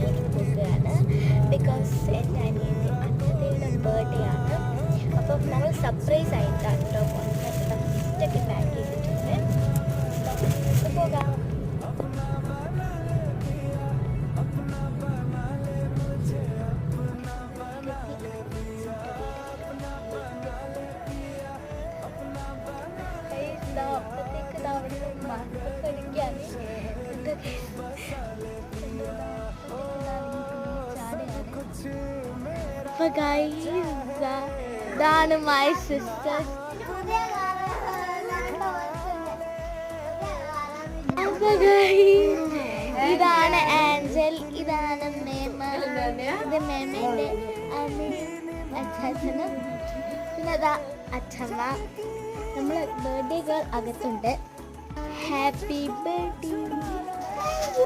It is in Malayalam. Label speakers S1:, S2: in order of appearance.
S1: വീട്ടിലേക്ക് പോവുകയാണ്. ബിക്കോസ് എൻ്റെ അനിയൻ്റെ അച്ഛതയുടെ ബർത്ത്ഡേ ആണ്. അപ്പം നമ്മൾ സർപ്രൈസ് ആയിട്ടാണ് കേട്ടോ പോകുന്നത്. ഗിഫ്റ്റൊക്കെ പാക്ക് ചെയ്തിട്ടുണ്ട്. നമുക്ക് പോകാം. അപ്പത്തേക്ക് അവിടെ മാസ്കൊക്കെ അടിക്കാണ്. അപ്പൊ ഗൈസ് ഇതാണ് മൈ സിസ്റ്റർ. അപ്പൊ ഗൈസ് ഇതാണ് ആഞ്ചൽ, ഇതാണ് മേമ, ഇത് മേമേന്റെ അച്ഛനും, പിന്നെ അതാ അച്ഛമ്മ. നമ്മള് ബർത്ത്ഡേ ഗേൾ അകത്തുണ്ട്. Happy birthday.